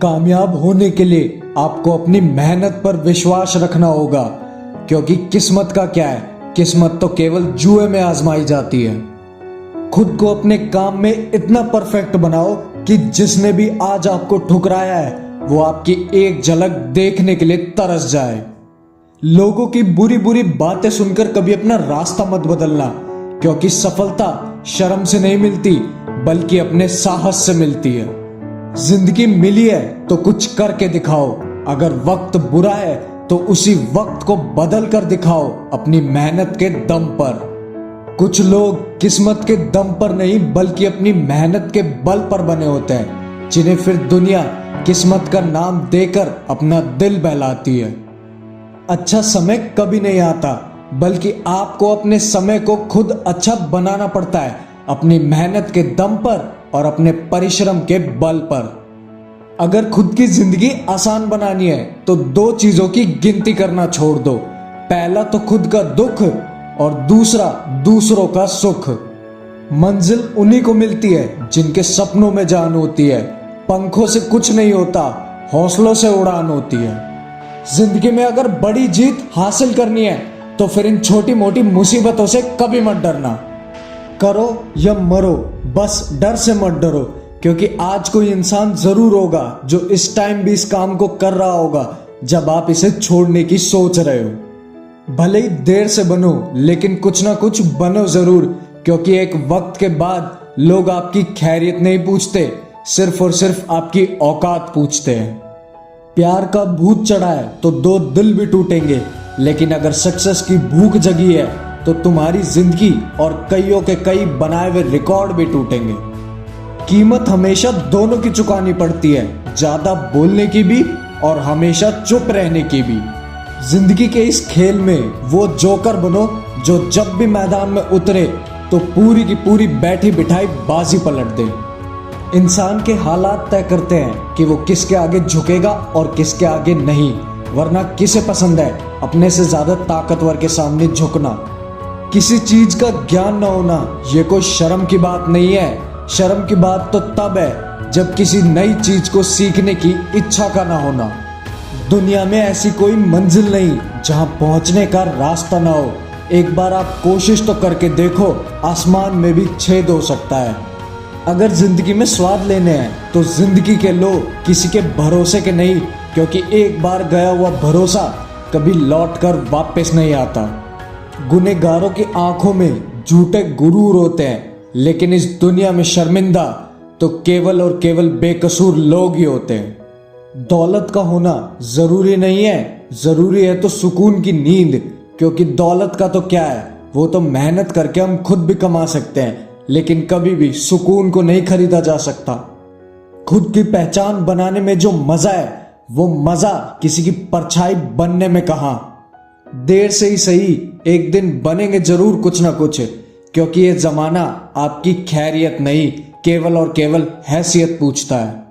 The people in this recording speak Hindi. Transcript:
कामयाब होने के लिए आपको अपनी मेहनत पर विश्वास रखना होगा, क्योंकि किस्मत का क्या है, किस्मत तो केवल जुए में आजमाई जाती है। खुद को अपने काम में इतना परफेक्ट बनाओ कि जिसने भी आज आपको ठुकराया है वो आपकी एक झलक देखने के लिए तरस जाए। लोगों की बुरी बुरी बातें सुनकर कभी अपना रास्ता मत बदलना, क्योंकि सफलता शर्म से नहीं मिलती बल्कि अपने साहस से मिलती है। जिंदगी मिली है तो कुछ करके दिखाओ। अगर वक्त बुरा है तो उसी वक्त को बदल कर दिखाओ अपनी मेहनत के दम पर। कुछ लोग किस्मत के दम पर नहीं बल्कि अपनी मेहनत के बल पर बने होते हैं, जिन्हें फिर दुनिया किस्मत का नाम देकर अपना दिल बहलाती है। अच्छा समय कभी नहीं आता, बल्कि आपको अपने समय को खुद अच्छा बनाना पड़ता है, अपनी मेहनत के दम पर और अपने परिश्रम के बल पर। अगर खुद की जिंदगी आसान बनानी है तो दो चीजों की गिनती करना छोड़ दो। पहला तो खुद का दुख और दूसरा दूसरों का सुख। मंजिल उन्हीं को मिलती है जिनके सपनों में जान होती है। पंखों से कुछ नहीं होता, हौसलों से उड़ान होती है। जिंदगी में अगर बड़ी जीत हासिल करनी है तो फिर इन छोटी मोटी मुसीबतों से कभी मत डरना। करो या मरो, बस डर से मत डरो, क्योंकि आज कोई इंसान जरूर होगा जो इस टाइम भी इस काम को कर रहा होगा जब आप इसे छोड़ने की सोच रहे हो। भले ही देर से बनो, लेकिन कुछ ना कुछ बनो जरूर, क्योंकि एक वक्त के बाद लोग आपकी खैरियत नहीं पूछते, सिर्फ और सिर्फ आपकी औकात पूछते हैं। प्यार का भूत चढ़ा है तो दो दिल भी टूटेंगे, लेकिन अगर सक्सेस की भूख जगी है तो तुम्हारी जिंदगी और कईयों के कई बनाए हुए रिकॉर्ड भी टूटेंगे। कीमत हमेशा दोनों की चुकानी पड़ती है, ज्यादा बोलने की भी और हमेशा चुप रहने की भी। जिंदगी के इस खेल में वो जोकर बनो जो जब भी मैदान में उतरे तो पूरी की पूरी बैठी बिठाई बाजी पलट दे। इंसान के हालात तय करते हैं कि वो किसके आगे झुकेगा और किसके आगे नहीं, वरना किसे पसंद है अपने से ज्यादा ताकतवर के सामने झुकना। किसी चीज का ज्ञान न होना ये कोई शर्म की बात नहीं है। शर्म की बात तो तब है जब किसी नई चीज को सीखने की इच्छा का ना होना। दुनिया में ऐसी कोई मंजिल नहीं जहां पहुंचने का रास्ता ना हो। एक बार आप कोशिश तो करके देखो, आसमान में भी छेद हो सकता है। अगर जिंदगी में स्वाद लेने हैं तो जिंदगी के लो, किसी के भरोसे के नहीं, क्योंकि एक बार गया हुआ भरोसा कभी लौट कर वापस नहीं आता। गुनहगारों की आंखों में झूठे गुरूर होते हैं, लेकिन इस दुनिया में शर्मिंदा तो केवल और केवल बेकसूर लोग ही होते हैं। दौलत का होना जरूरी नहीं है, जरूरी है तो सुकून की नींद, क्योंकि दौलत का तो क्या है, वो तो मेहनत करके हम खुद भी कमा सकते हैं, लेकिन कभी भी सुकून को नहीं खरीदा जा सकता। खुद की पहचान बनाने में जो मजा है वो मजा किसी की परछाई बनने में कहां। देर से ही सही, एक दिन बनेंगे जरूर कुछ ना कुछ, क्योंकि ये जमाना आपकी खैरियत नहीं केवल और केवल हैसियत पूछता है।